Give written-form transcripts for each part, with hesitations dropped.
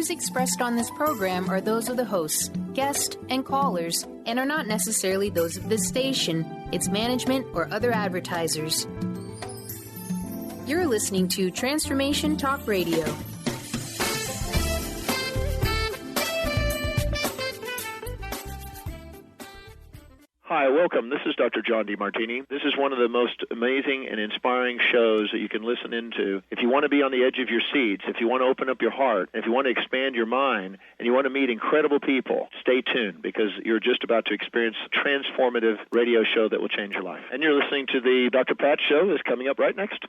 views expressed on this program are those of the hosts, guests, and callers, and are not necessarily those of this station, its management, or other advertisers. You're listening to Transformation Talk Radio. Hi, welcome. This is Dr. John DeMartini. This is one of the most amazing and inspiring shows that you can listen into. If you want to be on the edge of your seats, if you want to open up your heart, if you want to expand your mind, and you want to meet incredible people, stay tuned because you're just about to experience a transformative radio show that will change your life. And you're listening to the Dr. Pat Show that's coming up right next.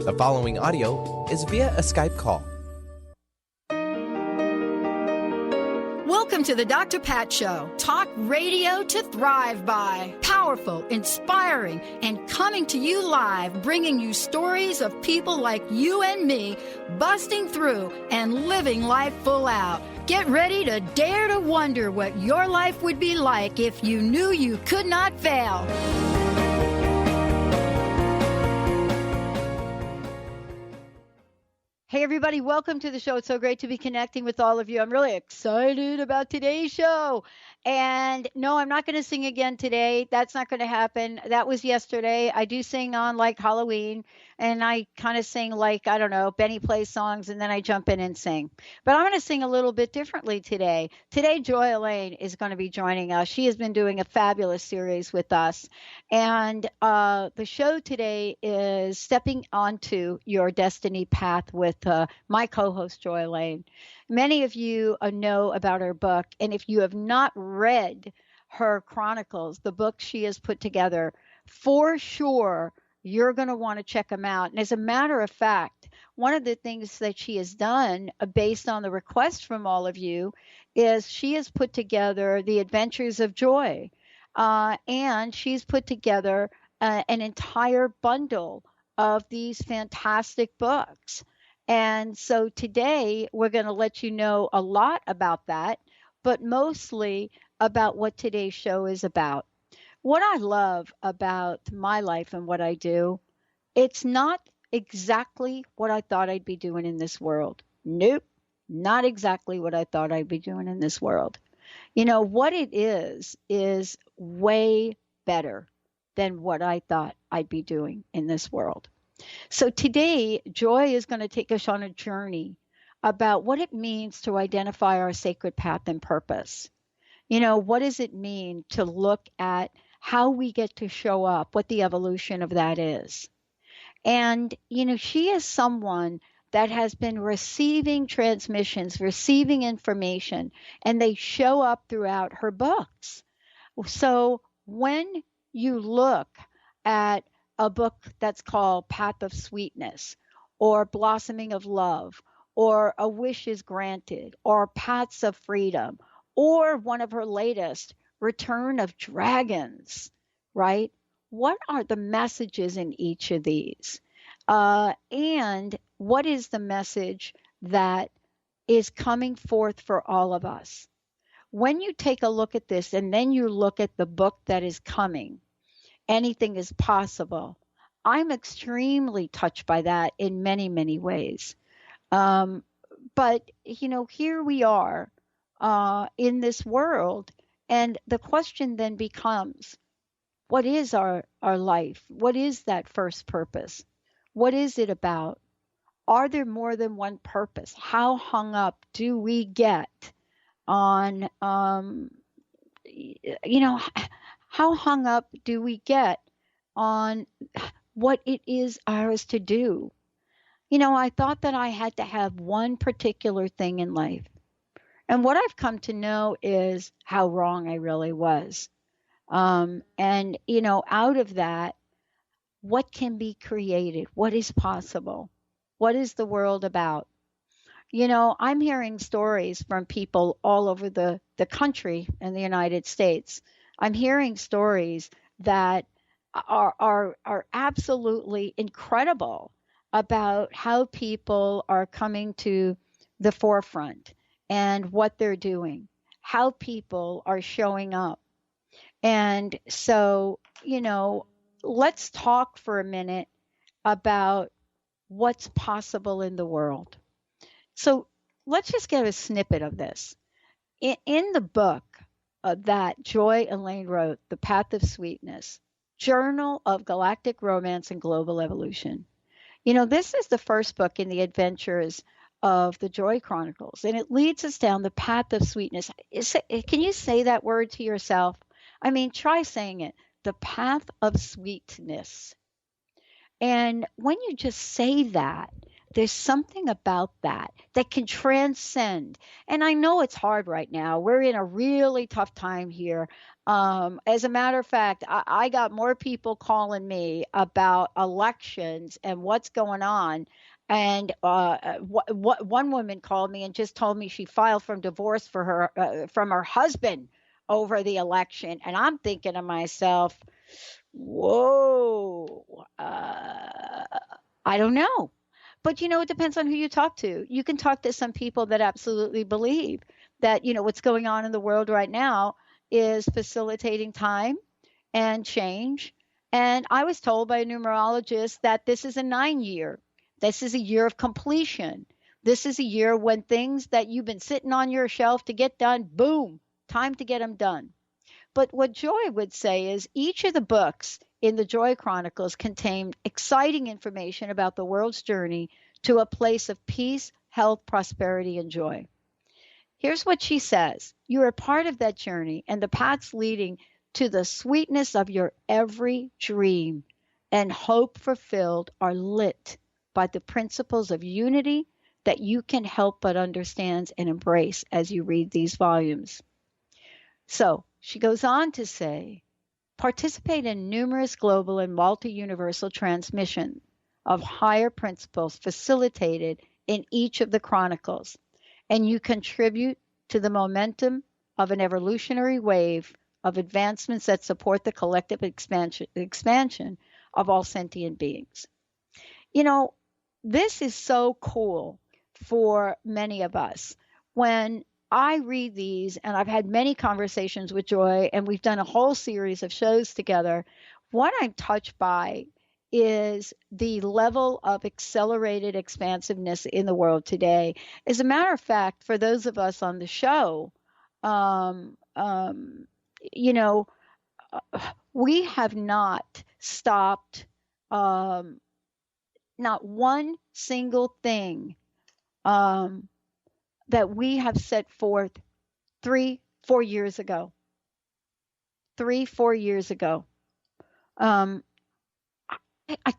The following audio is via a Skype call. Welcome to the Dr. Pat Show. Talk radio to thrive by. Powerful, inspiring, and coming to you live, bringing you stories of people like you and me, busting through and living life full out. Get ready to dare to wonder what your life would be like if you knew you could not fail. Hey, everybody, welcome to the show. It's so great to be connecting with all of you. I'm really excited about today's show. And no, I'm not going to sing again today. That's not going to happen. That was yesterday. I do sing on like Halloween, and I kind of sing like, I don't know, Benny plays songs, and then I jump in and sing. But I'm going to sing a little bit differently today. Today, Joy Elaine is going to be joining us. She has been doing a fabulous series with us. And the show today is Stepping Onto Your Destiny Path with my co-host, Joy Elaine. Many of you know about her book, and if you have not read her chronicles, the book she has put together, for sure you're going to want to check them out. And as a matter of fact, one of the things that she has done based on the request from all of you is she has put together the Adventures of Joy, and she's put together an entire bundle of these fantastic books. And so today we're going to let you know a lot about that, but mostly about what today's show is about. What I love about my life and what I do, it's not exactly what I thought I'd be doing in this world. Nope, not exactly what I thought I'd be doing in this world. You know, what it is way better than what I thought I'd be doing in this world. So today, Joy is going to take us on a journey about what it means to identify our sacred path and purpose. You know, what does it mean to look at how we get to show up, what the evolution of that is. And, you know, she is someone that has been receiving transmissions, receiving information, and they show up throughout her books. So when you look at a book that's called Path of Sweetness, or Blossoming of Love, or A Wish is Granted, or Paths of Freedom, or one of her latest, Return of Dragons, right? What are the messages in each of these? And what is the message that is coming forth for all of us? When you take a look at this, and then you look at the book that is coming, Anything is Possible, I'm extremely touched by that in many, many ways. But, you know, here we are in this world, and the question then becomes, what is our life? What is that first purpose? What is it about? Are there more than one purpose? How hung up do we get on, you know, how hung up do we get on what it is ours to do? You know, I thought that I had to have one particular thing in life. And what I've come to know is how wrong I really was. And, you know, out of that, what can be created? What is possible? What is the world about? You know, I'm hearing stories from people all over the country in the United States. I'm hearing stories that are absolutely incredible about how people are coming to the forefront and what they're doing, how people are showing up. And so, you know, let's talk for a minute about what's possible in the world. So let's just get a snippet of this. In the book that Joy Elaine wrote, The Path of Sweetness, Journal of Galactic Romance and Global Evolution. This is the first book in the adventures of the Joy Chronicles, and it leads us down the path of sweetness. Can you say that word to yourself? I mean, try saying it. The path of sweetness. And when you just say that, there's something about that that can transcend. And I know it's hard right now. We're in a really tough time here. As a matter of fact, I got more people calling me about elections and what's going on. And one woman called me and just told me she filed for divorce from her husband over the election. And I'm thinking to myself, whoa, I don't know. But it depends on who you talk to. You can talk to some people that absolutely believe that, what's going on in the world right now is facilitating time and change. And I was told by a numerologist that this is a 9-year. This is a year of completion. This is a year when things that you've been sitting on your shelf to get done, boom, time to get them done. But what Joy would say is each of the books in the Joy Chronicles contain exciting information about the world's journey to a place of peace, health, prosperity, and joy. Here's what she says. You are part of that journey, and the paths leading to the sweetness of your every dream and hope fulfilled are lit by the principles of unity that you can help but understand and embrace as you read these volumes. So she goes on to say, participate in numerous global and multi-universal transmission of higher principles facilitated in each of the chronicles, and you contribute to the momentum of an evolutionary wave of advancements that support the collective expansion of all sentient beings. This is so cool for many of us. When I read these, and I've had many conversations with Joy, and we've done a whole series of shows together, what I'm touched by is the level of accelerated expansiveness in the world today. As a matter of fact, for those of us on the show, we have not stopped not one single thing that we have set forth 3-4 years ago. 3-4 years ago. I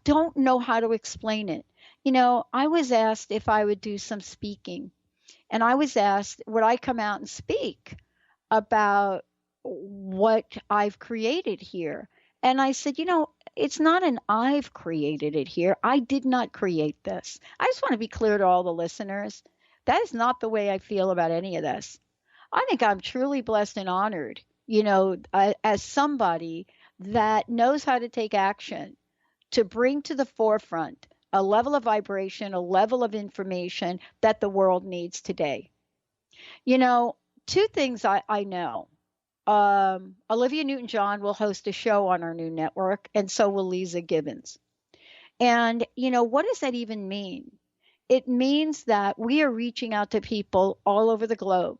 don't know how to explain it. I was asked if I would do some speaking, and I was asked, would I come out and speak about what I've created here? And I said, it's not an I've created it here. I did not create this. I just want to be clear to all the listeners. That is not the way I feel about any of this. I think I'm truly blessed and honored, as somebody that knows how to take action to bring to the forefront a level of vibration, a level of information that the world needs today. Two things I know. Olivia Newton-John will host a show on our new network, and so will Lisa Gibbons. And, what does that even mean? It means that we are reaching out to people all over the globe.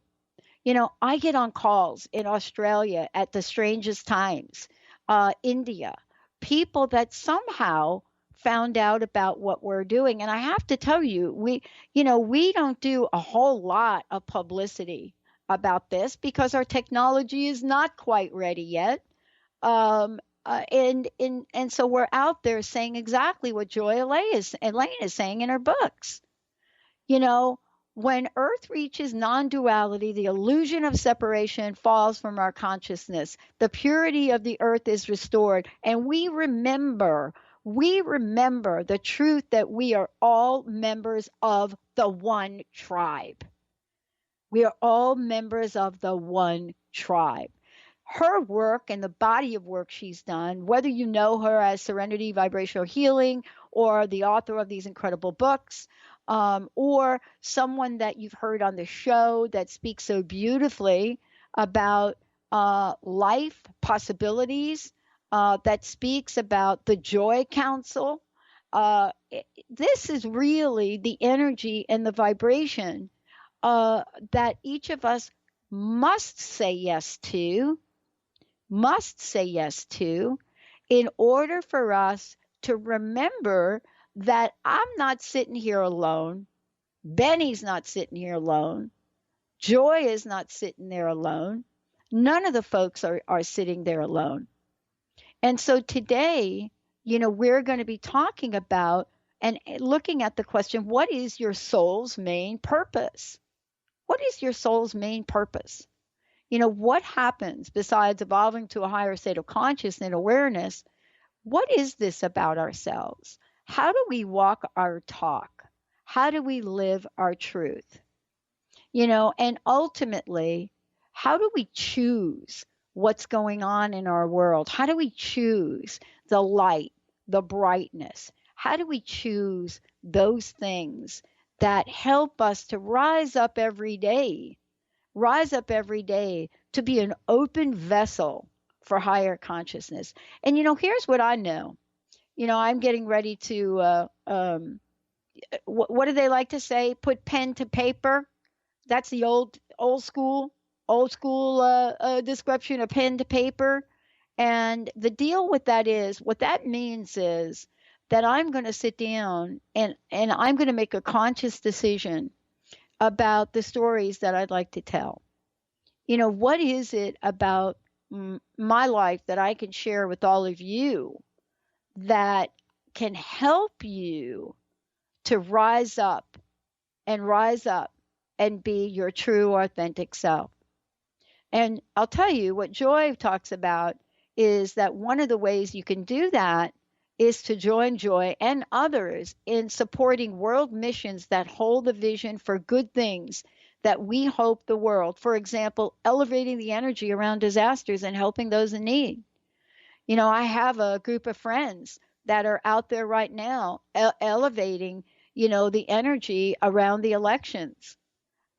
I get on calls in Australia at the strangest times, India, people that somehow found out about what we're doing. And I have to tell you, we don't do a whole lot of publicity about this because our technology is not quite ready yet. And so we're out there saying exactly what Joy Elaine is saying in her books. When Earth reaches non-duality, the illusion of separation falls from our consciousness. The purity of the Earth is restored, and we remember the truth that we are all members of the one tribe. We are all members of the one tribe. Her work and the body of work she's done, whether you know her as Serenity Vibrational Healing or the author of these incredible books, or someone that you've heard on the show that speaks so beautifully about life, possibilities, that speaks about the Joy Council. This is really the energy and the vibration that each of us must say yes to, in order for us to remember that I'm not sitting here alone. Benny's not sitting here alone. Joy is not sitting there alone. None of the folks are sitting there alone. And so today, we're going to be talking about and looking at the question, what is your soul's main purpose? What is your soul's main purpose? What happens besides evolving to a higher state of consciousness and awareness? What is this about ourselves? How do we walk our talk? How do we live our truth? And ultimately, how do we choose what's going on in our world? How do we choose the light, the brightness? How do we choose those things that help us to rise up every day to be an open vessel for higher consciousness? And, here's what I know. I'm getting ready to, what do they like to say? Put pen to paper. That's the old school description of pen to paper. And the deal with that is, what that means is that I'm going to sit down and I'm going to make a conscious decision about the stories that I'd like to tell. What is it about my life that I can share with all of you that can help you to rise up and be your true, authentic self? And I'll tell you what Joy talks about is that one of the ways you can do that is to join Joy and others in supporting world missions that hold the vision for good things that we hope the world. For example, elevating the energy around disasters and helping those in need. I have a group of friends that are out there right now elevating, the energy around the elections.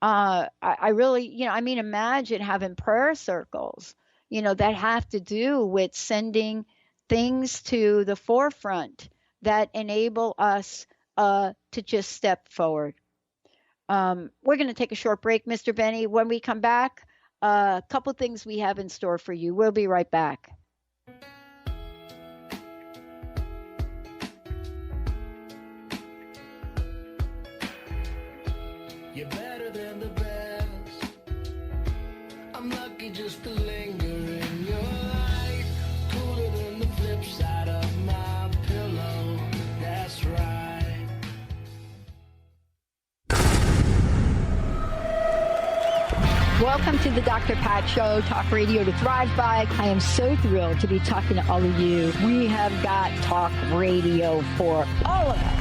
I really, imagine having prayer circles, that have to do with sending things to the forefront that enable us to just step forward. We're going to take a short break, Mr. Benny. When we come back, a couple things we have in store for you. We'll be right back. You're better than the best. I'm lucky just to linger in your light. Cooler than the flip side of my pillow. That's right. Welcome to the Dr. Pat Show, Talk Radio to Thrive By. I am so thrilled to be talking to all of you. We have got Talk Radio for all of us.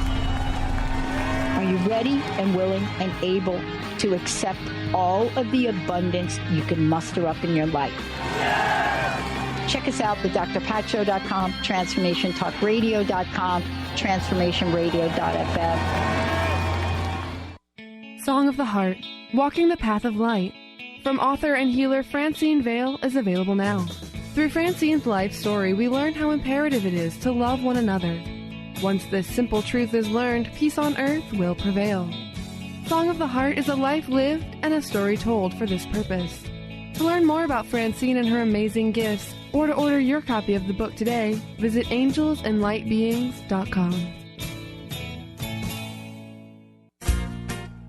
Are you ready and willing and able to accept all of the abundance you can muster up in your life? Check us out, thedrpatshow.com, transformationtalkradio.com, transformationradio.fm. Song of the Heart, Walking the Path of Light, from author and healer Francine Vale, is available now. Through Francine's life story, we learn how imperative it is to love one another. Once this simple truth is learned, peace on earth will prevail. Song of the Heart is a life lived and a story told for this purpose. To learn more about Francine and her amazing gifts, or to order your copy of the book today, visit angelsandlightbeings.com.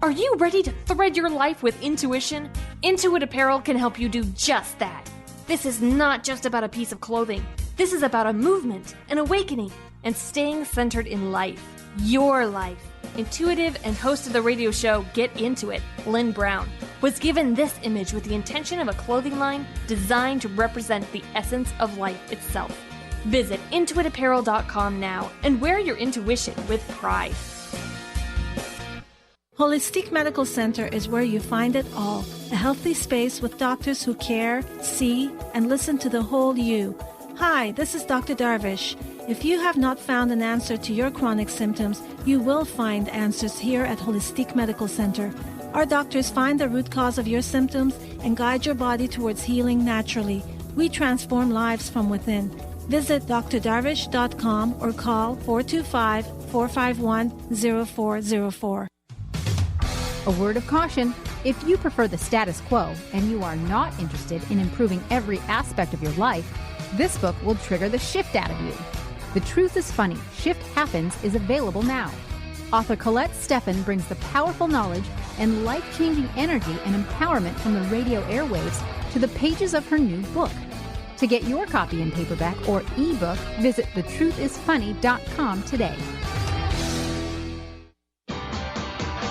Are you ready to thread your life with intuition? Intuit Apparel can help you do just that. This is not just about a piece of clothing. This is about a movement, an awakening, and staying centered in life. Your life. Intuitive and host of the radio show Get Into It, Lynn Brown, was given this image with the intention of a clothing line designed to represent the essence of life itself. Visit intuitapparel.com now and wear your intuition with pride. Holistic Medical Center is where you find it all. A healthy space with doctors who care, see, and listen to the whole you. Hi, this is Dr. Darvish. If you have not found an answer to your chronic symptoms, you will find answers here at Holistic Medical Center. Our doctors find the root cause of your symptoms and guide your body towards healing naturally. We transform lives from within. Visit drdarvish.com or call 425-451-0404. A word of caution. If you prefer the status quo and you are not interested in improving every aspect of your life, this book will trigger the shift out of you. The Truth is Funny, Shift Happens is available now. Author Colette Steffen brings the powerful knowledge and life-changing energy and empowerment from the radio airwaves to the pages of her new book. To get your copy in paperback or ebook, visit thetruthisfunny.com today.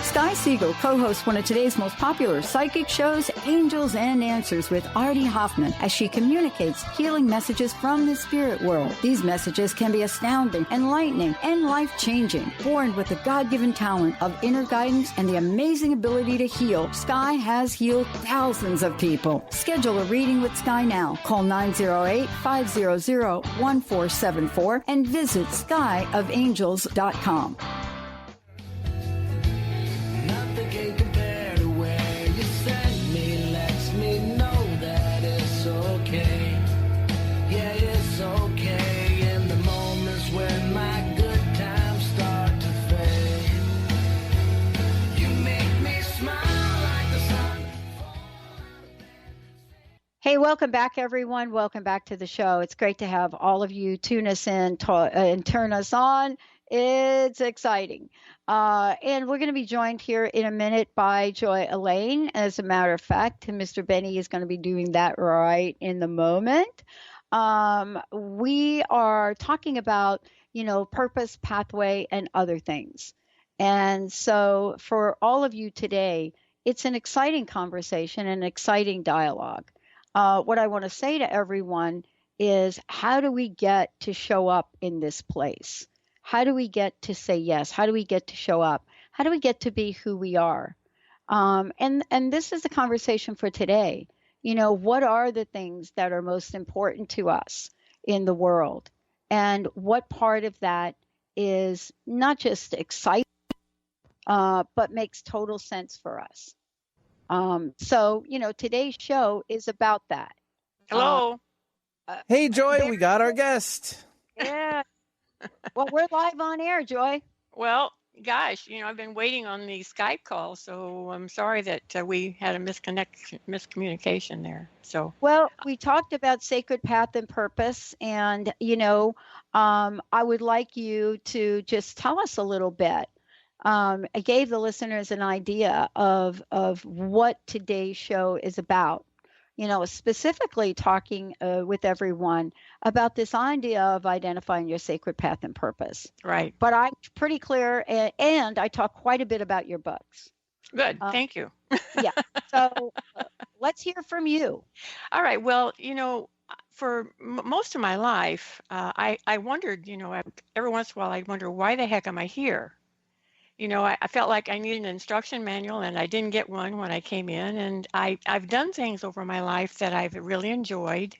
Sky Siegel co-hosts one of today's most popular psychic shows, Angels and Answers, with Artie Hoffman, as she communicates healing messages from the spirit world. These messages can be astounding, enlightening, and life-changing. Born with the God-given talent of inner guidance and the amazing ability to heal, Sky has healed thousands of people. Schedule a reading with Sky now. Call 908-500-1474 and visit skyofangels.com. Hey, welcome back, everyone. Welcome back to the show. It's great to have all of you tune us in and turn us on. It's exciting. And we're going to be joined here in a minute by Joy Elaine. As a matter of fact, Mr. Benny is going to be doing that right in the moment. We are talking about, purpose, pathway, and other things. And so for all of you today, it's an exciting conversation, an exciting dialogue. What I want to say to everyone is, how do we get to show up in this place? How do we get to say yes? How do we get to show up? How do we get to be who we are? And this is the conversation for today. What are the things that are most important to us in the world? And what part of that is not just exciting, but makes total sense for us? So, today's show is about that. Hello. Hey, Joy, we got our guest. Yeah. Well, we're live on air, Joy. Well, gosh, I've been waiting on the Skype call, so I'm sorry that we had a miscommunication there. So, well, we talked about sacred path and purpose, and, I would like you to just tell us a little bit. I gave the listeners an idea of what today's show is about, specifically talking with everyone about this idea of identifying your sacred path and purpose. Right. But I'm pretty clear, and I talk quite a bit about your books. Good. Thank you. Yeah. So let's hear from you. All right. Well, for most of my life, I wondered, every once in a while, I wonder, why the heck am I here? I felt like I needed an instruction manual, and I didn't get one when I came in. And I've done things over my life that I've really enjoyed.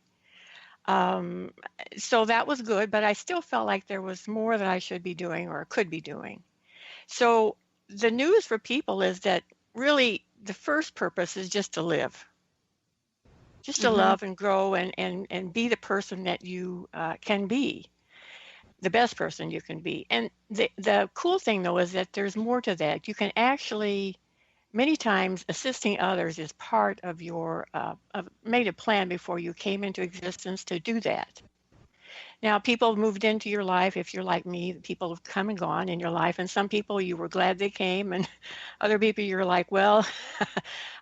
So that was good, but I still felt like there was more that I should be doing or could be doing. So the news for people is that really the first purpose is just to live. Just to love and grow and be the person that you can be. The best person you can be. And the cool thing, though, is that there's more to that. You can actually, many times, assisting others is part of your, made a plan before you came into existence to do that. Now, people have moved into your life. If you're like me, people have come and gone in your life. And some people, you were glad they came. And other people, you're like, well,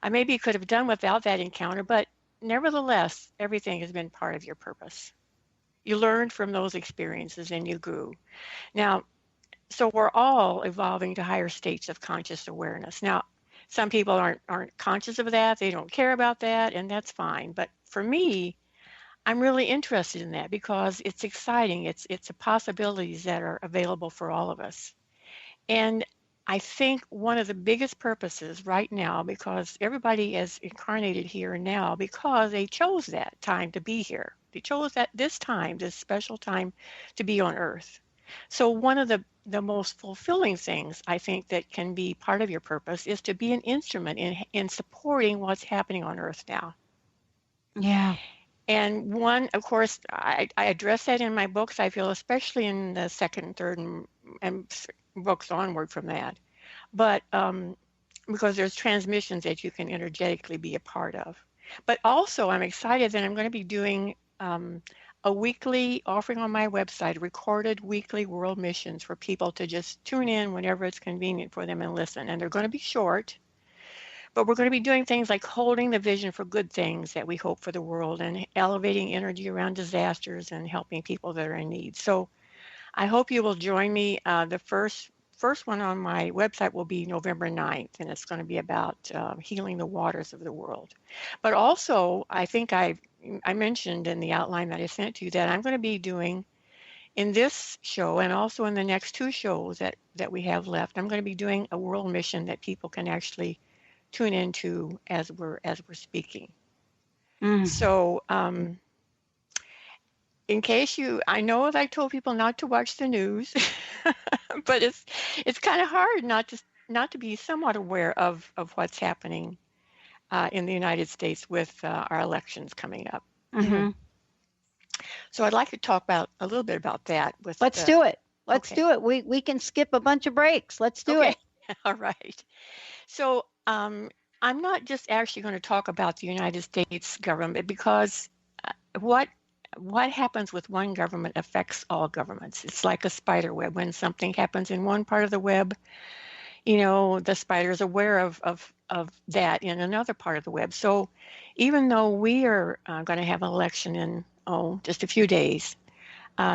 I maybe could have done without that encounter. But nevertheless, everything has been part of your purpose. You learned from those experiences and you grew. Now, so we're all evolving to higher states of conscious awareness. Now, some people aren't conscious of that. They don't care about that, and that's fine. But for me, I'm really interested in that because it's exciting. It's the possibilities that are available for all of us. And I think one of the biggest purposes right now, because everybody is incarnated here and now because they chose that time to be here. They chose this special time to be on Earth. So one of the most fulfilling things I think that can be part of your purpose is to be an instrument in supporting what's happening on Earth now. Yeah. And one, of course, I address that in my books, I feel, especially in the second, third, and books onward from that. But because there's transmissions that you can energetically be a part of. But also, I'm excited that I'm going to be doing a weekly offering on my website, recorded weekly world missions for people to just tune in whenever it's convenient for them and listen. And they're going to be short, but we're going to be doing things like holding the vision for good things that we hope for the world and elevating energy around disasters and helping people that are in need. So I hope you will join me. The first one on my website will be November 9th, and it's going to be about healing the waters of the world. But also, I think I mentioned in the outline that I sent to you that I'm going to be doing in this show and also in the next 2 shows that we have left, I'm going to be doing a world mission that people can actually tune into as we're speaking. So in case I know that I told people not to watch the news, but it's kind of hard not to be somewhat aware of what's happening in the United States with our elections coming up. So I'd like to talk a little bit about that. Let's do it. Let's do it. We can skip a bunch of breaks. Let's do it. All right. So I'm not just actually going to talk about the United States government because what happens with one government affects all governments. It's like a spider web. When something happens in one part of the web, the spider is aware of that in another part of the web. So even though we are going to have an election in just a few days,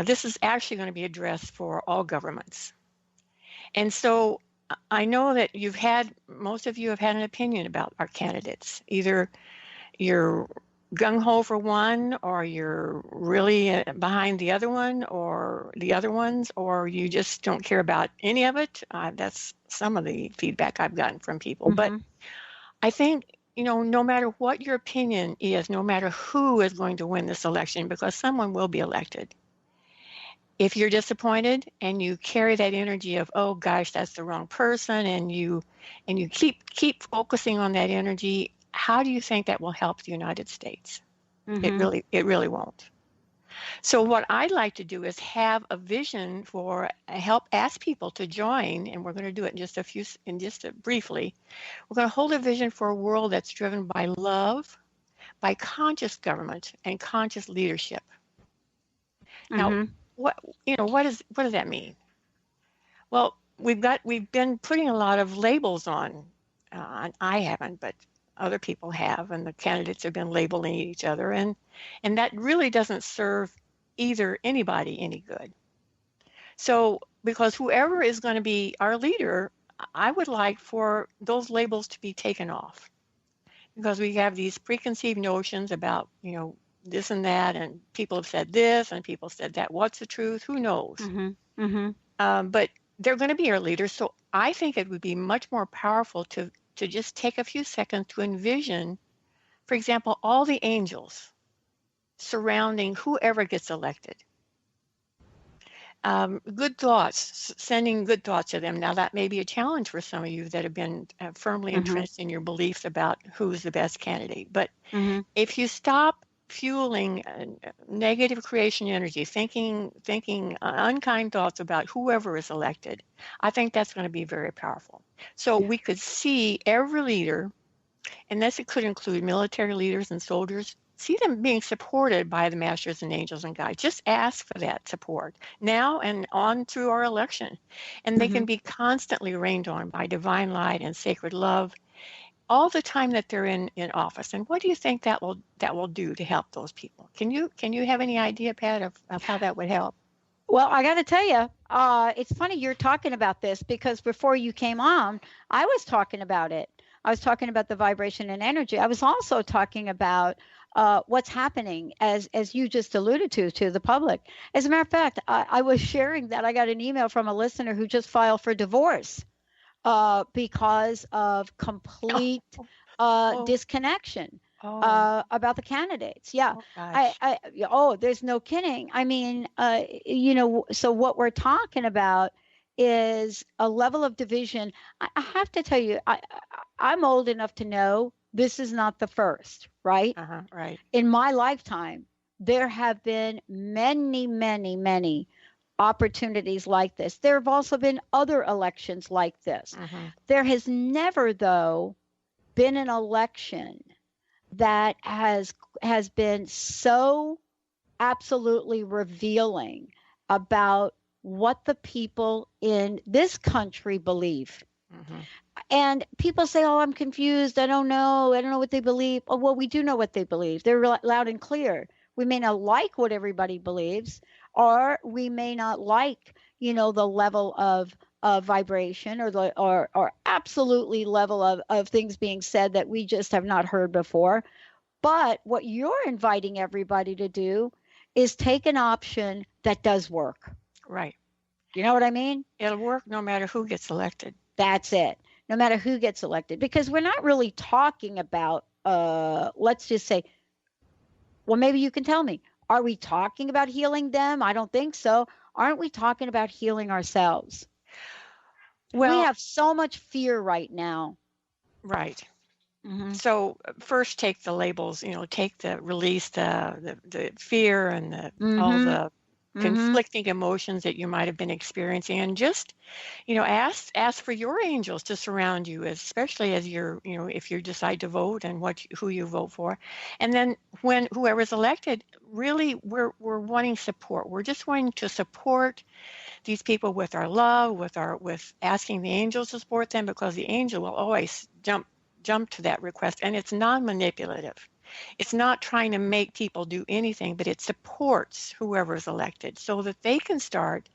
this is actually going to be addressed for all governments. And so I know that most of you have had an opinion about our candidates. Either you're gung-ho for one, or you're really behind the other one, or the other ones, or you just don't care about any of it. That's some of the feedback I've gotten from people. But I think, no matter what your opinion is, no matter who is going to win this election, because someone will be elected, if you're disappointed and you carry that energy of, oh gosh, that's the wrong person, and you keep focusing on that energy, how do you think that will help the United States? It really won't. So what I'd like to do is have a vision for help ask people to join, and we're going to do it briefly. We're going to hold a vision for a world that's driven by love, by conscious government and conscious leadership. Now, what does that mean? Well, we've been putting a lot of labels on. I haven't, but other people have, and the candidates have been labeling each other, and that really doesn't serve anybody any good. So, because whoever is going to be our leader, I would like for those labels to be taken off, because we have these preconceived notions about, this and that, and people have said this and people said that. What's the truth? Who knows? But they're going to be our leaders. So I think it would be much more powerful to just take a few seconds to envision, for example, all the angels surrounding whoever gets elected. Good thoughts, sending good thoughts to them. Now, that may be a challenge for some of you that have been firmly entrenched in your beliefs about who's the best candidate. But if you stop fueling negative creation energy, thinking unkind thoughts about whoever is elected, I think that's going to be very powerful. So we could see every leader, and this could include military leaders and soldiers, see them being supported by the masters and angels and guides. Just ask for that support now and on through our election. And they can be constantly rained on by divine light and sacred love all the time that they're in office. And what do you think that will do to help those people? Can you have any idea, Pat, of how that would help? Well, I got to tell you, it's funny you're talking about this, because before you came on, I was talking about it. I was talking about the vibration and energy. I was also talking about what's happening, as you just alluded to the public. As a matter of fact, I was sharing that I got an email from a listener who just filed for divorce because of complete disconnection about the candidates. Yeah. There's no kidding. I mean, so what we're talking about is a level of division. I have to tell you, I'm old enough to know this is not the first, right? Right. In my lifetime, there have been many, many, many opportunities like this. There have also been other elections like this. There has never, though, been an election that has been so absolutely revealing about what the people in this country believe. And people say, oh, I'm confused. I don't know what they believe. Oh, well, we do know what they believe. They're loud and clear. We may not like what everybody believes, or we may not like, the level of vibration or absolutely level of things being said that we just have not heard before. But what you're inviting everybody to do is take an option that does work. Right. You know what I mean? It'll work no matter who gets elected. That's it. No matter who gets elected, because we're not really talking about, let's just say, well, maybe you can tell me, are we talking about healing them? I don't think so. Aren't we talking about healing ourselves? Well, we have so much fear right now. Right. So first take the labels, take release the fear and all the conflicting emotions that you might have been experiencing, and just, ask for your angels to surround you, especially as you're, if you decide to vote and who you vote for. And then when whoever's elected, really we're wanting support. We're just wanting to support these people with our love, with asking the angels to support them, because the angel will always jump to that request, and it's non-manipulative. It's not trying to make people do anything, but it supports whoever's elected so that they can start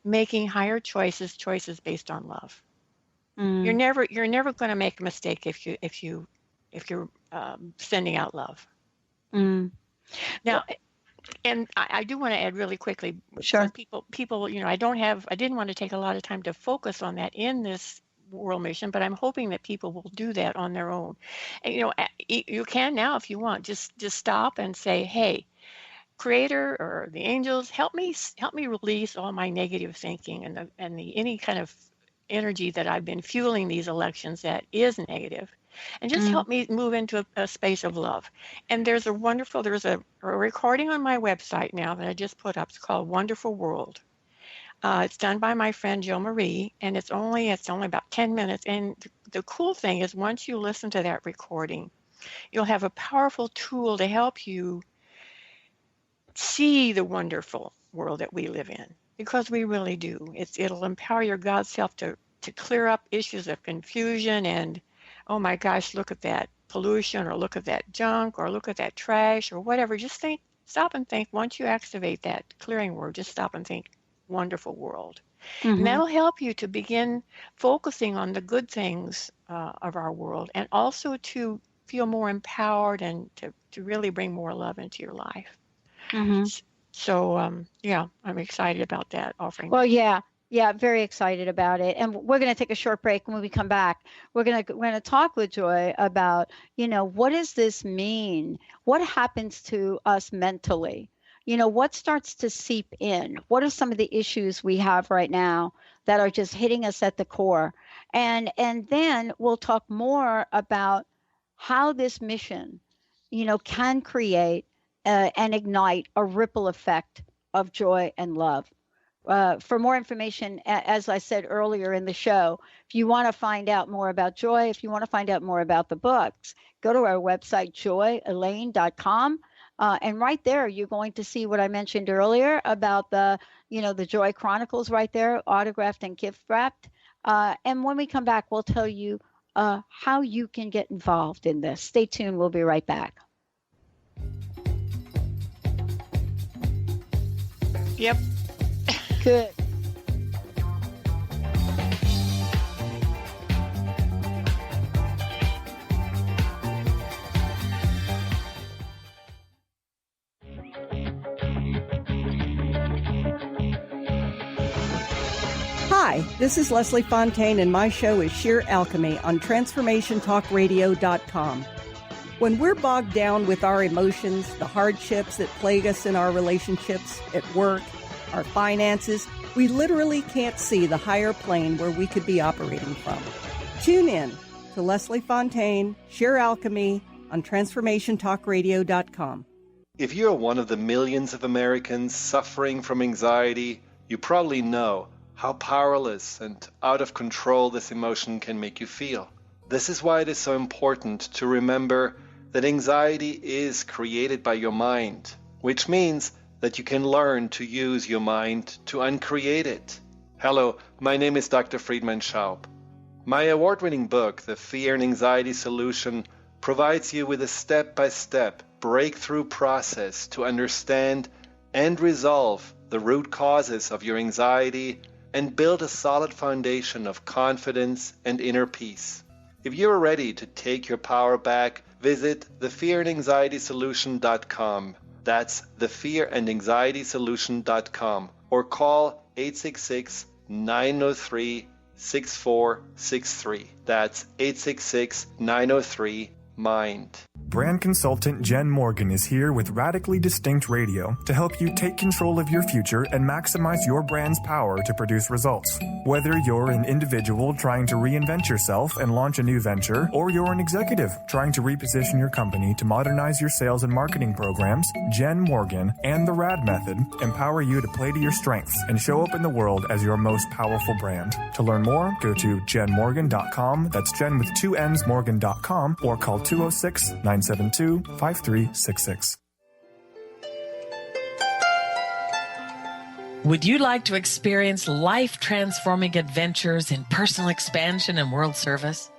making higher choices based on love. You're never going to make a mistake if you're sending out love. Now, and I do want to add really quickly. Sure. People, I didn't want to take a lot of time to focus on that in this world mission, but I'm hoping that people will do that on their own. And you can now, if you want, just stop and say, hey, Creator or the angels, help me release all my negative thinking and any kind of energy that I've been fueling these elections that is negative, and just help me move into a space of love. And there's a recording on my website now that I just put up. It's called Wonderful World. It's done by my friend Jo Marie, and it's only about 10 minutes. And the cool thing is, once you listen to that recording, you'll have a powerful tool to help you see the wonderful world that we live in, because we really do. It'll empower your God self to clear up issues of confusion and, oh my gosh, look at that pollution, or look at that junk, or look at that trash, or whatever. Just stop and think. Once you activate that clearing word, just stop and think, wonderful world. And that'll help you to begin focusing on the good things of our world, and also to feel more empowered and to really bring more love into your life. So, I'm excited about that offering. Well, yeah, very excited about it. And we're going to take a short break. When we come back, we're going to talk with Joy about, what does this mean? What happens to us mentally? What starts to seep in? What are some of the issues we have right now that are just hitting us at the core? And then we'll talk more about how this mission, can create and ignite a ripple effect of joy and love. For more information, as I said earlier in the show, if you want to find out more about Joy, if you want to find out more about the books, go to our website, joyelaine.com. And right there, you're going to see what I mentioned earlier about the Joy Chronicles right there, autographed and gift wrapped. And when we come back, we'll tell you how you can get involved in this. Stay tuned. We'll be right back. Yep. Good. Hi, this is Leslie Fontaine, and my show is Sheer Alchemy on TransformationTalkRadio.com. When we're bogged down with our emotions, the hardships that plague us in our relationships, at work, our finances, we literally can't see the higher plane where we could be operating from. Tune in to Leslie Fontaine, Sheer Alchemy on TransformationTalkRadio.com. If you're one of the millions of Americans suffering from anxiety, you probably know how powerless and out of control this emotion can make you feel. This is why it is so important to remember that anxiety is created by your mind, which means that you can learn to use your mind to uncreate it. Hello, my name is Dr. Friedman Schaub. My award-winning book, The Fear and Anxiety Solution, provides you with a step-by-step breakthrough process to understand and resolve the root causes of your anxiety and build a solid foundation of confidence and inner peace. If you're ready to take your power back, visit thefearandanxietysolution.com. That's thefearandanxietysolution.com, or call 866-903-6463. That's 866-903-MIND. Brand consultant Jen Morgan is here with Radically Distinct Radio to help you take control of your future and maximize your brand's power to produce results. Whether you're an individual trying to reinvent yourself and launch a new venture, or you're an executive trying to reposition your company to modernize your sales and marketing programs, Jen Morgan and the RAD method empower you to play to your strengths and show up in the world as your most powerful brand. To learn more, go to jenmorgan.com. That's Jen with 2 N's Morgan.com, or call 206-972-5366. Would you like to experience life-transforming adventures in personal expansion and world service?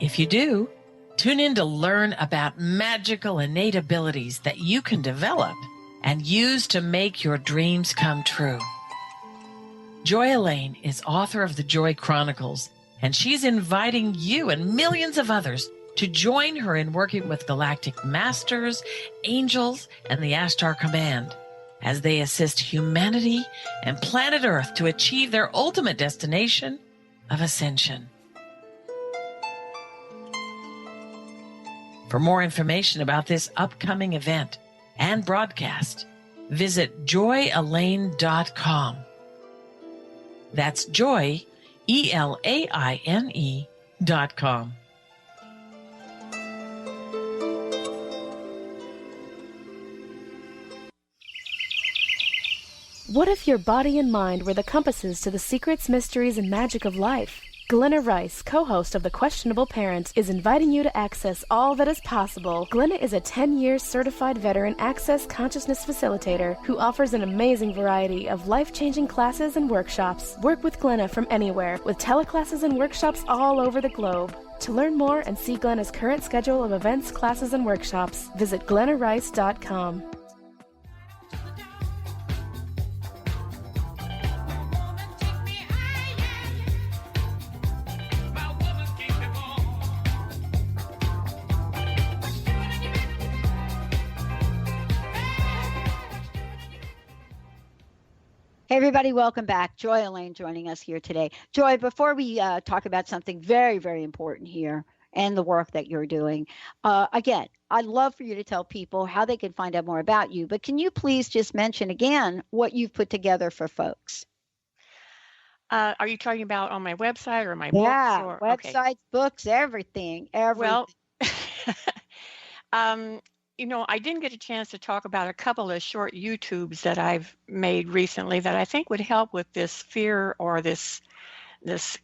If you do, tune in to learn about magical innate abilities that you can develop and use to make your dreams come true. Joy Elaine is author of the Joy Chronicles, and she's inviting you and millions of others to join her in working with galactic masters, angels, and the Ashtar Command as they assist humanity and planet Earth to achieve their ultimate destination of ascension. For more information about this upcoming event and broadcast, visit joyelaine.com. That's joy, ELAINE.com. What if your body and mind were the compasses to the secrets, mysteries, and magic of life? Glenna Rice, co-host of The Questionable Parent, is inviting you to access all that is possible. Glenna is a 10-year certified veteran access consciousness facilitator who offers an amazing variety of life-changing classes and workshops. Work with Glenna from anywhere with teleclasses and workshops all over the globe. To learn more and see Glenna's current schedule of events, classes, and workshops, visit glennarice.com. Hey, everybody, welcome back. Joy Elaine joining us here today. Joy, before we talk about something very, very important here and the work that you're doing, again, I'd love for you to tell people how they can find out more about you, but can you please just mention again what you've put together for folks? Are you talking about on my website or my books? Or, websites, books, everything. Well, you know, I didn't get a chance to talk about a couple of short YouTubes that I've made recently that I think would help with this fear or this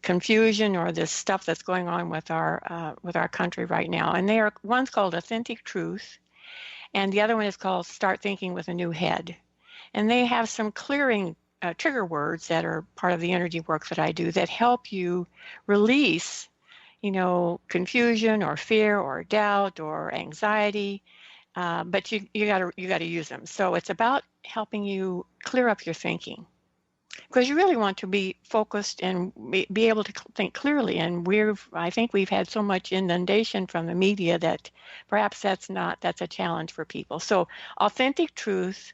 confusion or this stuff that's going on with our country right now. And one's called Authentic Truth, and the other one is called Start Thinking with a New Head. And they have some clearing trigger words that are part of the energy work that I do that help you release, you know, confusion or fear or doubt or anxiety. But you got to use them. So it's about helping you clear up your thinking, because you really want to be focused and be able to think clearly. And I think we've had so much inundation from the media that perhaps that's a challenge for people. So Authentic Truth,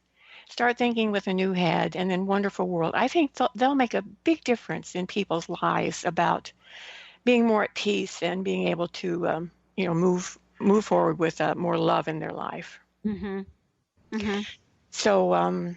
Start Thinking with a New Head, and then Wonderful World. I think they'll make a big difference in people's lives about being more at peace and being able to move forward with more love in their life. Mm-hmm. Mm-hmm. So,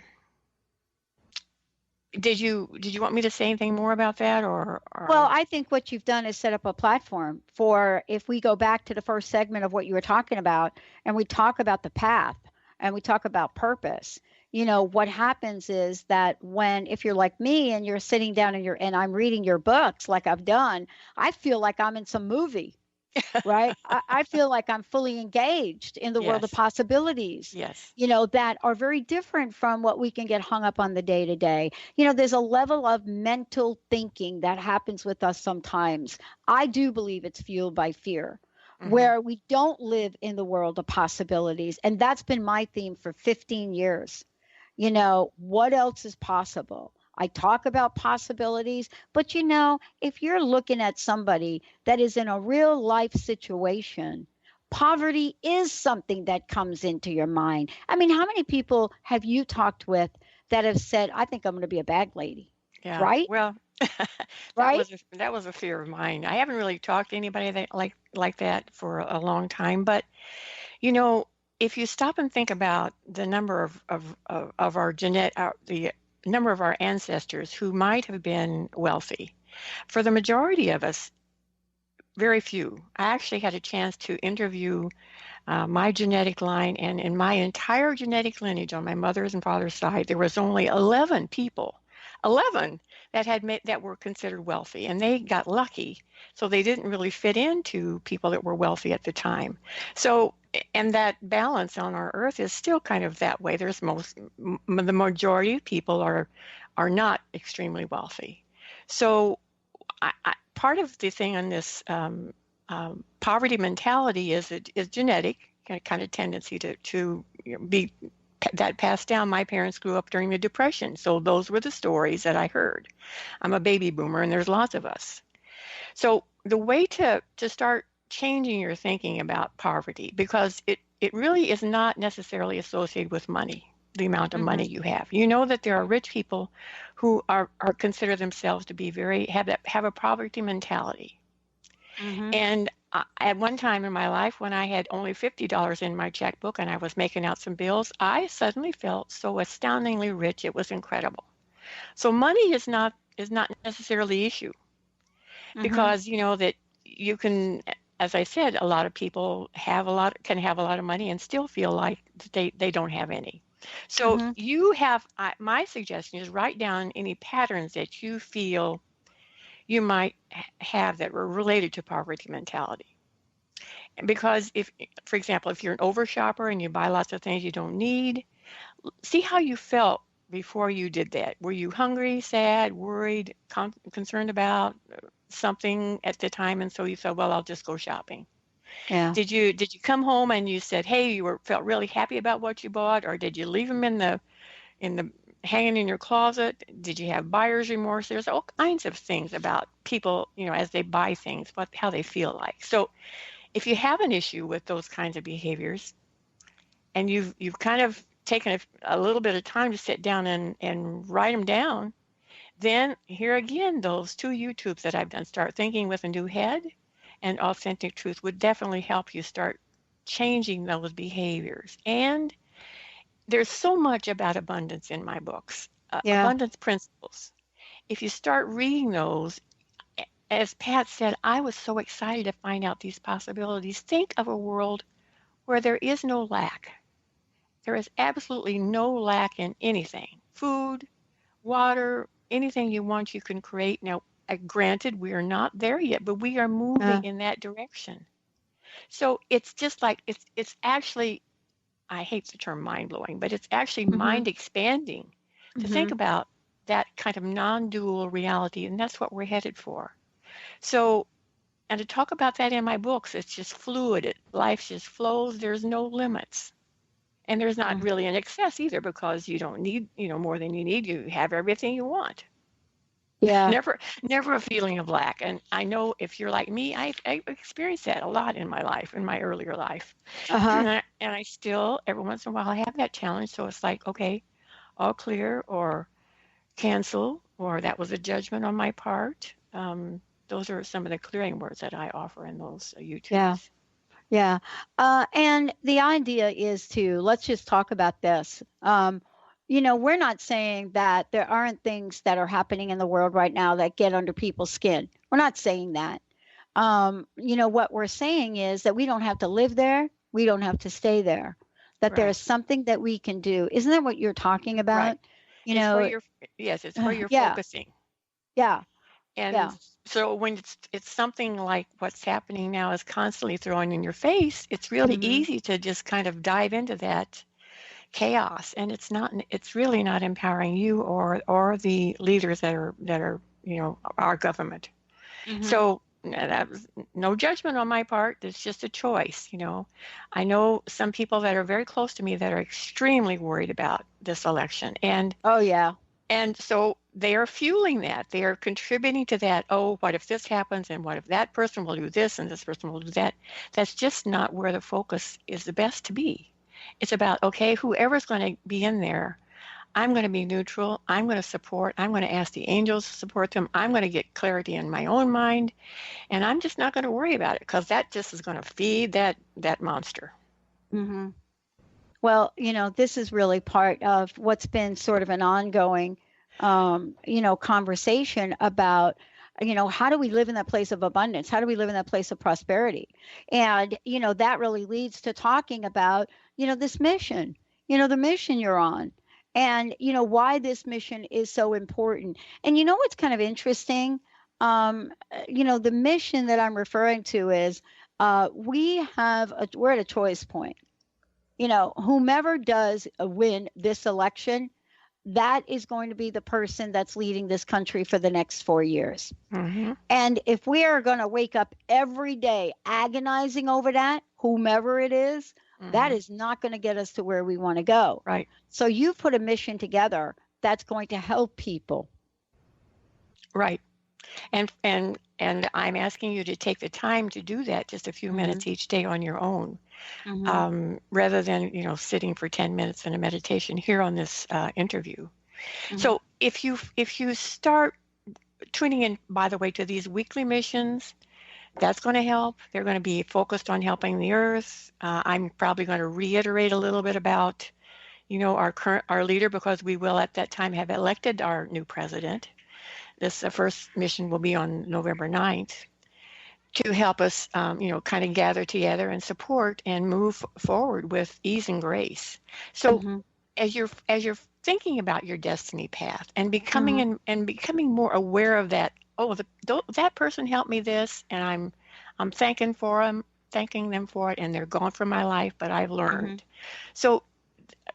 did you want me to say anything more about that, or? Well, I think what you've done is set up a platform for, if we go back to the first segment of what you were talking about, and we talk about the path, and we talk about purpose. what happens is that if you're like me and you're sitting down and I'm reading your books like I've done, I feel like I'm in some movie, right? I feel like I'm fully engaged in the world of Yes. possibilities, Yes. that are very different from what we can get hung up on the day to day. There's a level of mental thinking that happens with us sometimes. I do believe it's fueled by fear, where we don't live in the world of possibilities. And that's been my theme for 15 years. What else is possible? I talk about possibilities, but if you're looking at somebody that is in a real life situation, poverty is something that comes into your mind. I mean, how many people have you talked with that have said, I think I'm going to be a bag lady? Yeah. Right? Well, Right? that was a fear of mine. I haven't really talked to anybody that like that for a long time, but if you stop and think about the number of our the number of our ancestors who might have been wealthy, for the majority of us, very few. I actually had a chance to interview my genetic line, and in my entire genetic lineage on my mother's and father's side, there was only 11 people, 11 that were considered wealthy, and they got lucky, so they didn't really fit into people that were wealthy at the time. So, and that balance on our earth is still kind of that way. There's the majority of people are not extremely wealthy. So, part of the thing on this poverty mentality is genetic, kind of tendency to be that passed down. My parents grew up during the Depression, so those were the stories that I heard. I'm a baby boomer, and there's lots of us. So the way to start changing your thinking about poverty, because it really is not necessarily associated with money, the amount of money you have. You know that there are rich people who are consider themselves to be have a poverty mentality. And at one time in my life, when I had only $50 in my checkbook and I was making out some bills, I suddenly felt so astoundingly rich. It was incredible. So money is not necessarily the issue, because that you can, as I said, a lot of people can have a lot of money and still feel like they don't have any. So you have, my suggestion is write down any patterns that you feel you might have that were related to poverty mentality. Because for example, if you're an overshopper and you buy lots of things you don't need, see how you felt before you did that. Were you hungry, sad, worried, concerned about something at the time, and so you thought, well, I'll just go shopping? Yeah. Did you come home and you said, hey, you felt really happy about what you bought, or did you leave them in the hanging in your closet? Did you have buyer's remorse? There's all kinds of things about people, as they buy things, how they feel like. So if you have an issue with those kinds of behaviors, and you've kind of taken a little bit of time to sit down and write them down, then here again, those 2 YouTubes that I've done, Start Thinking with a New Head and Authentic Truth, would definitely help you start changing those behaviors. And there's so much about abundance in my books, abundance principles. If you start reading those, as Pat said, I was so excited to find out these possibilities. Think of a world where there is no lack. There is absolutely no lack in anything. Food, water, anything you want, you can create. Now, granted, we are not there yet, but we are moving in that direction. So it's just like, it's actually, I hate the term mind-blowing, but it's actually mind-expanding to think about that kind of non-dual reality, and that's what we're headed for. So, and to talk about that in my books, it's just fluid. Life just flows. There's no limits. And there's not really an excess either, because you don't need, more than you need. You have everything you want. Yeah. Never a feeling of lack. And I know if you're like me, I've experienced that a lot in my life, in my earlier life. And I still, every once in a while, I have that challenge. So it's like, okay, all clear, or cancel, or that was a judgment on my part. Those are some of the clearing words that I offer in those YouTubes. Yeah. Yeah. And the idea is let's just talk about this. We're not saying that there aren't things that are happening in the world right now that get under people's skin. We're not saying that. What we're saying is that we don't have to live there. We don't have to stay there. that there's something that we can do. Isn't that what you're talking about? Right. You It's know, where you're, yes, it's where you're yeah, focusing. yeah, And yeah. so when it's something like what's happening now is constantly thrown in your face, it's really easy to just kind of dive into that chaos, and it's really not empowering you or the leaders that are our government. So that was no judgment on my part. It's just a choice. I know some people that are very close to me that are extremely worried about this election, and oh yeah, and so they are fueling that. They are contributing to that. Oh, what if this happens, and what if that person will do this and this person will do that? That's just not where the focus is the best to be. It's about, okay, whoever's going to be in there, I'm going to be neutral. I'm going to support. I'm going to ask the angels to support them. I'm going to get clarity in my own mind, and I'm just not going to worry about it, because that just is going to feed that monster. Well, this is really part of what's been sort of an ongoing, conversation about, how do we live in that place of abundance? How do we live in that place of prosperity? And, that really leads to talking about, this mission, the mission you're on, and, why this mission is so important. And what's kind of interesting? The mission that I'm referring to is we're at a choice point. Whomever does win this election, that is going to be the person that's leading this country for the next 4 years. And if we are going to wake up every day agonizing over that, whomever it is, that is not going to get us to where we want to go. Right. So you've put a mission together that's going to help people. Right. And I'm asking you to take the time to do that, just a few minutes each day on your own, rather than sitting for 10 minutes in a meditation here on this interview. So if you start tuning in, by the way, to these weekly missions, that's going to help. They're going to be focused on helping the earth. I'm probably going to reiterate a little bit about our leader, because we will at that time have elected our new president. This first mission will be on November 9th, to help us, kind of gather together and support and move forward with ease and grace. So as you're thinking about your destiny path and becoming becoming more aware of that, that person helped me this, and I'm thanking them for it, and they're gone from my life, but I've learned. So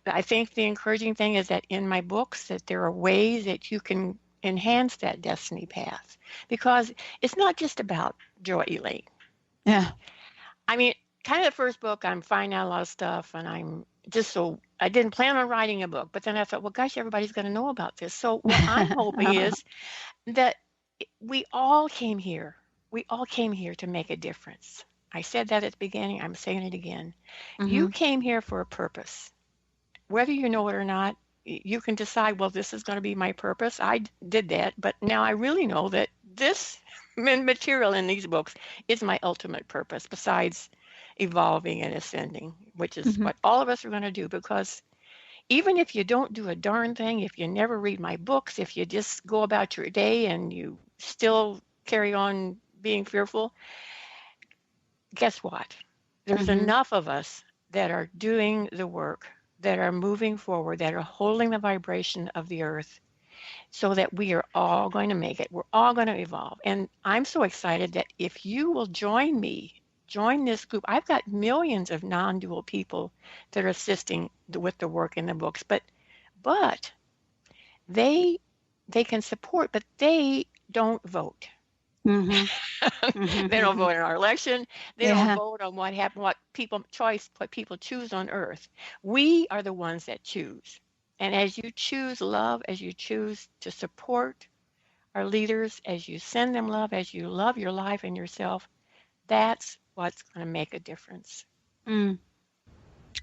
I think the encouraging thing is that in my books, that there are ways that you can enhance that destiny path, because it's not just about joy, Elaine. Yeah. I mean, kind of the first book, I'm finding out a lot of stuff, and I didn't plan on writing a book, but then I thought, well, gosh, everybody's going to know about this. So what I'm hoping is that we all came here to make a difference. I said that at the beginning. I'm saying it again. You came here for a purpose. Whether you know it or not, you can decide, well, this is going to be my purpose. I did that, but now I really know that this material in these books is my ultimate purpose, besides evolving and ascending, which is what all of us are going to do. Because even if you don't do a darn thing, if you never read my books, if you just go about your day and you still carry on being fearful, guess what? There's enough of us that are doing the work, that are moving forward, that are holding the vibration of the earth, so that we are all going to make it. We're all going to evolve. And I'm so excited that if you will join this group, I've got millions of non-dual people that are assisting with the work in the books, but they can support, but they don't vote. They don't vote in our election. They don't vote on what happened, what people choose on earth. We are the ones that choose. And as you choose love, as you choose to support our leaders, as you send them love, as you love your life and yourself, that's what's going to make a difference.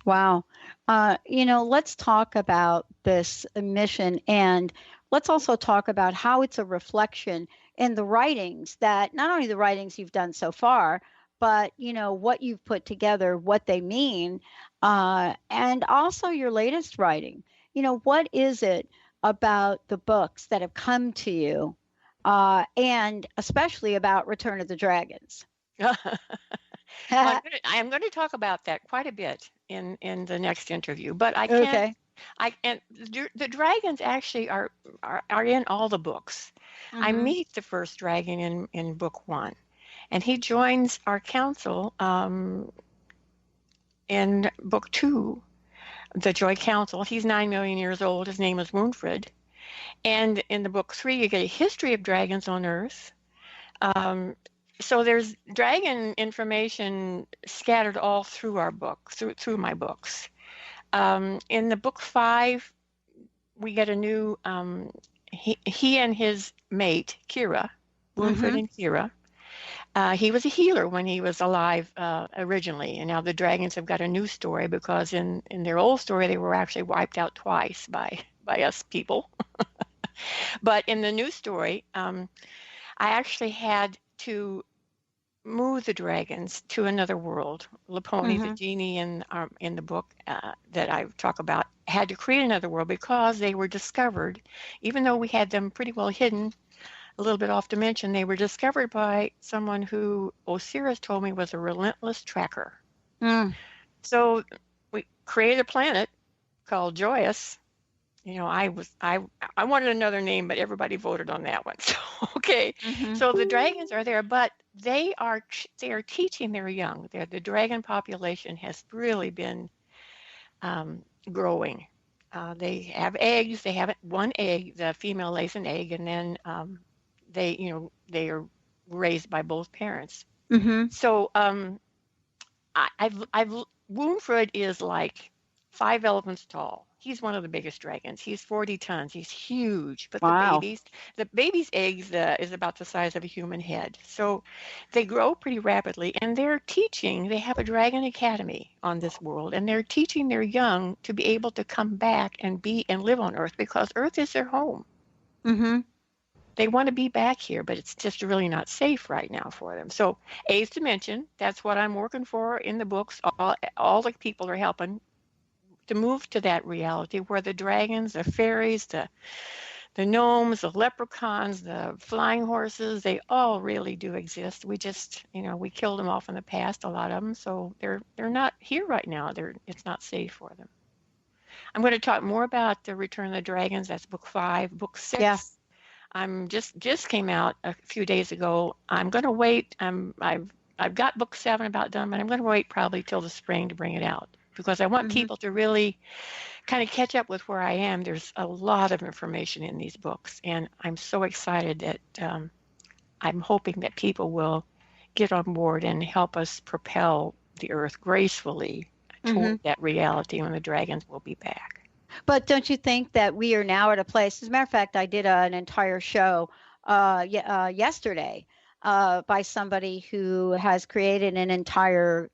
Wow. Let's talk about this mission, and let's also talk about how it's a reflection in the writings, that not only the writings you've done so far, but what you've put together, what they mean, and also your latest writing. What is it about the books that have come to you, and especially about Return of the Dragons? Well, I'm going to talk about that quite a bit in the next interview, but I can't. Okay. And the dragons actually are in all the books. I Mhm. meet the first dragon in book 1, and he joins our council in book 2, the Joy Council. He's 9 million years old. His name is Woonfred. And in the book 3, you get a history of dragons on Earth. So there's dragon information scattered all through our book, through my books. In the book 5, we get a new, he and his mate, Kira, Woonfred and Kira, he was a healer when he was alive originally, and now the dragons have got a new story because in their old story they were actually wiped out twice by us people. But in the new story, I actually had to move the dragons to another world. Laponi, the genie in the book that I talk about, had to create another world because they were discovered, even though we had them pretty well hidden, a little bit off dimension, they were discovered by someone who Osiris told me was a relentless tracker. So we created a planet called Joyous. You know, I wanted another name, but everybody voted on that one. So okay, so the dragons are there, but they are teaching their young. The dragon population has really been growing. They have eggs. They have one egg. The female lays an egg, and then they are raised by both parents. So I've Woonfred is like 5 elephants tall. He's one of the biggest dragons. He's 40 tons. He's huge. But the baby's eggs is about the size of a human head. So they grow pretty rapidly, and they have a dragon academy on this world, and they're teaching their young to be able to come back and live on Earth because Earth is their home. They want to be back here, but it's just really not safe right now for them. So eighth dimension, that's what I'm working for in the books. All the people are helping to move to that reality where the dragons, the fairies, the gnomes, the leprechauns, the flying horses, they all really do exist. We just, we killed them off in the past, a lot of them, so they're not here right now. It's not safe for them. I'm going to talk more about the Return of the Dragons. That's book 5. Book 6. Yeah. I'm just came out a few days ago. I'm going to wait. I've got book 7 about done, but I'm going to wait probably till the spring to bring it out because I want people to really kind of catch up with where I am. There's a lot of information in these books, and I'm so excited that I'm hoping that people will get on board and help us propel the Earth gracefully toward that reality when the dragons will be back. But don't you think that we are now at a place? As a matter of fact, I did an entire show yesterday by somebody who has created an entire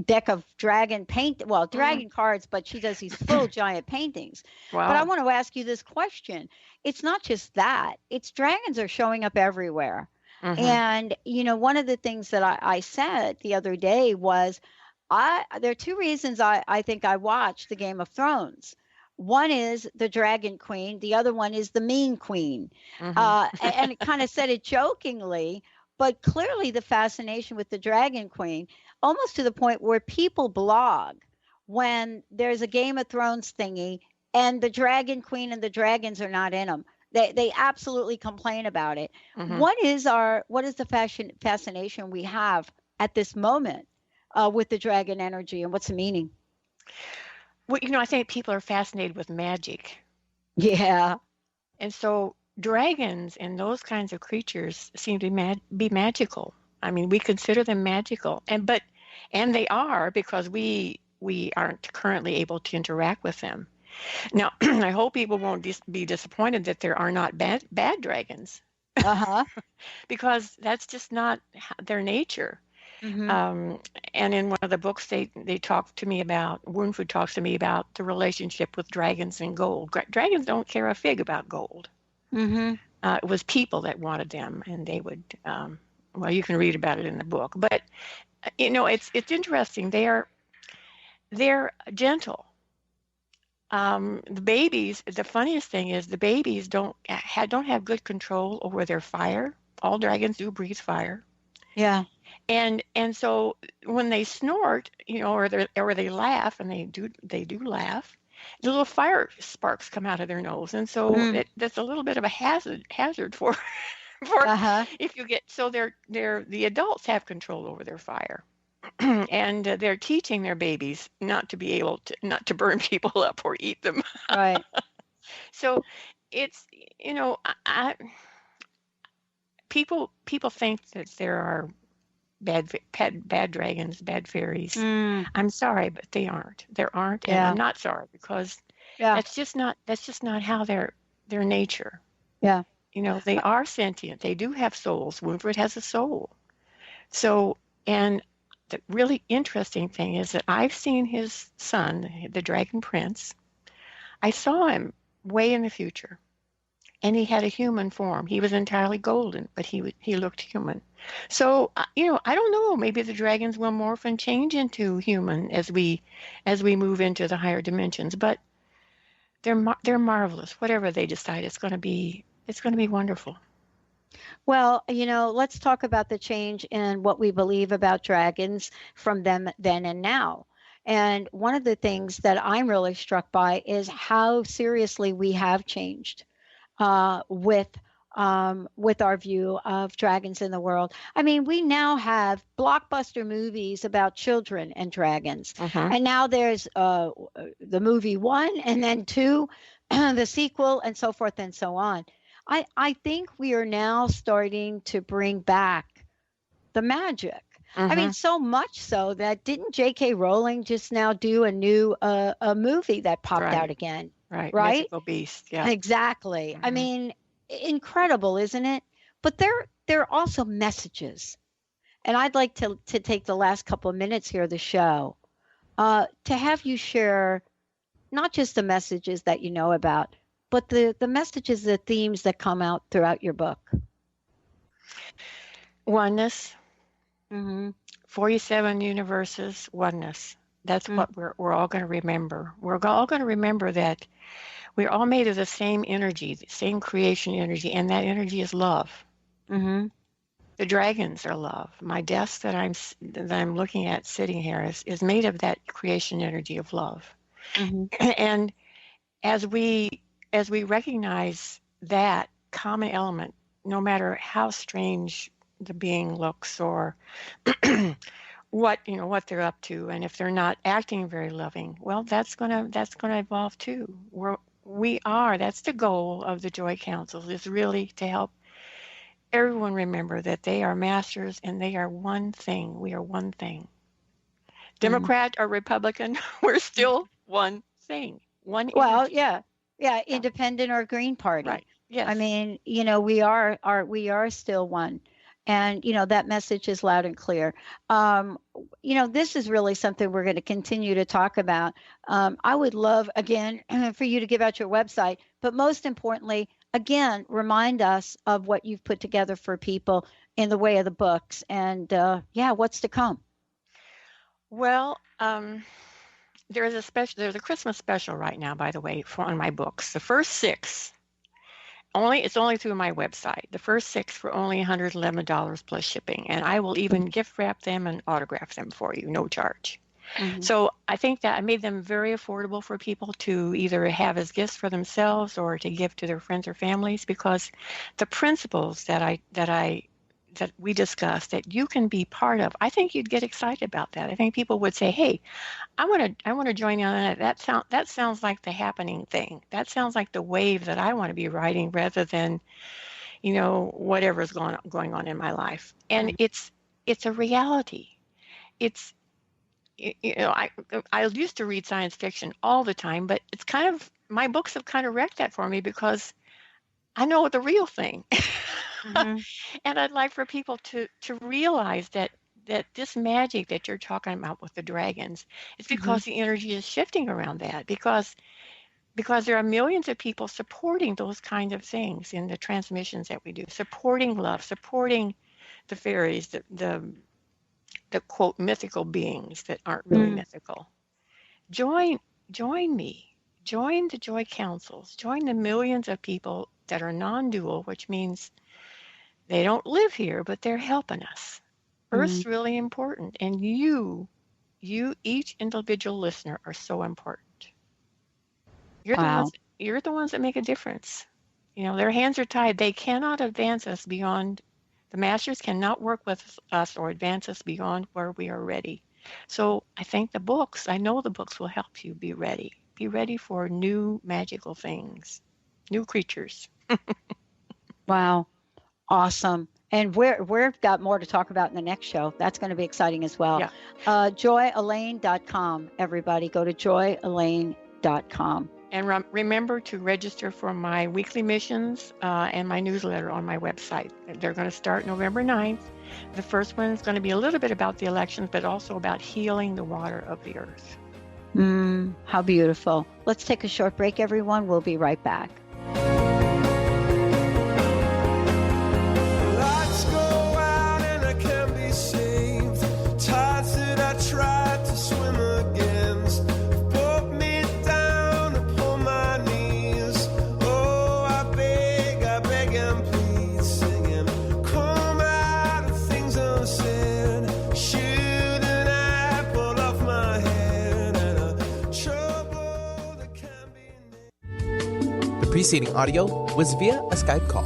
deck of dragon dragon cards, but she does these full giant paintings. Wow. But I want to ask you this question. It's not just that. It's dragons are showing up everywhere. And, one of the things that I said the other day was, there are 2 reasons I think I watched the Game of Thrones. One is the Dragon Queen. The other one is the Mean Queen. And it kind of said it jokingly, but clearly the fascination with the Dragon Queen, almost to the point where people blog when there's a Game of Thrones thingy and the Dragon Queen and the dragons are not in them. They absolutely complain about it. What is the fascination we have at this moment with the dragon energy, and what's the meaning? Well, I think people are fascinated with magic. Yeah. And so dragons and those kinds of creatures seem to be magical. I mean, we consider them magical, and they are because we aren't currently able to interact with them. Now, I hope people won't be disappointed that there are not bad dragons. Because that's just not their nature. And in one of the books, they talk to me about, Woonfred talks to me about the relationship with dragons and gold. Dragons don't care a fig about gold. It was people that wanted them, and they would, you can read about it in the book. But, it's interesting. They're gentle. The babies, the funniest thing is the babies don't have good control over their fire. All dragons do breathe fire. Yeah. And so when they snort, or they laugh, and they do laugh, the little fire sparks come out of their nose, and so that's a little bit of a hazard for if you get, so the adults have control over their fire. And they're teaching their babies not to burn people up or eat them. Right. So it's, people think that there are bad dragons, bad fairies. I'm sorry, but they aren't. There aren't, and I'm not sorry, because that's just not how their nature. Yeah. They are sentient. They do have souls. Winfred has a soul. So, and the really interesting thing is that I've seen his son, the Dragon Prince. I saw him way in the future, and he had a human form. He was entirely golden, but he looked human. So, I don't know. Maybe the dragons will morph and change into human as we move into the higher dimensions. But they're marvelous. Whatever they decide, it's going to be wonderful. Well, let's talk about the change in what we believe about dragons from them then and now. And one of the things that I'm really struck by is how seriously we have changed with our view of dragons in the world. I mean, we now have blockbuster movies about children and dragons, and now there's the movie 1 and then 2, the sequel, and so forth and so on. I think we are now starting to bring back the magic. I mean, so much so that didn't J.K. Rowling just now do a new a movie that popped out again? Right. Mythical Beast. Yeah. Exactly. I mean, incredible, isn't it? But there are also messages, and I'd like to take the last couple of minutes here of the show to have you share not just the messages that you know about, but the messages, the themes that come out throughout your book. Oneness. 47 universes, oneness. That's what we're all going to remember. We're all going to remember that we're all made of the same energy, the same creation energy, and that energy is love. The dragons are love. My desk that I'm looking at sitting here is made of that creation energy of love. And as we recognize that common element, no matter how strange the being looks or what they're up to, and if they're not acting very loving, well, that's gonna evolve too. That's the goal of the Joy Councils, is really to help everyone remember that they are masters and they are one thing. We are one thing. Democrat or Republican, we're still one thing. One. Well, yeah, independent or Green Party. Right. Yes. I mean, we are still one. And, that message is loud and clear. This is really something we're going to continue to talk about. I would love, again, for you to give out your website, but most importantly, again, remind us of what you've put together for people in the way of the books and, what's to come. Well, there's a Christmas special right now, by the way, on my books. The first 6. It's only through my website. The first 6 for only $111 plus shipping, and I will even gift wrap them and autograph them for you, no charge. So I think that I made them very affordable for people to either have as gifts for themselves or to give to their friends or families, because the principles that we discussed that you can be part of, I think you'd get excited about that. I think people would say, "Hey, I want to join in on that. That sounds like the happening thing. That sounds like the wave that I want to be riding, rather than, whatever's going on in my life." And it's a reality. It's I used to read science fiction all the time, but it's kind of, my books have kind of wrecked that for me, because I know the real thing. And I'd like for people to realize that this magic that you're talking about with the dragons, it's because the energy is shifting around that, because there are millions of people supporting those kind of things in the transmissions that we do, supporting love, supporting the fairies, the quote mythical beings that aren't really mythical. Join me. Join the Joy Councils. Join the millions of people that are non-dual, which means they don't live here, but they're helping us. Earth's really important, and you, each individual listener, are so important. You're the ones that make a difference. You know, their hands are tied. They cannot advance us beyond. The masters cannot work with us or advance us beyond where we are ready. So I think I know the books will help you be ready. Be ready for new magical things, new creatures. Wow. Awesome. And we've got more to talk about in the next show. That's going to be exciting as well. Yeah. JoyElaine.com, everybody. Go to JoyElaine.com. And remember to register for my weekly missions and my newsletter on my website. They're going to start November 9th. The first one is going to be a little bit about the elections, but also about healing the water of the earth. How beautiful. Let's take a short break, everyone. We'll be right back. Lights go out and I can't be saved. Tides that I tried to swim against brought me down upon my knees. Oh, I beg and plead, singing, come out of things unsaid. Shoot an apple off my head and a trouble that can be. The preceding audio was via a Skype call.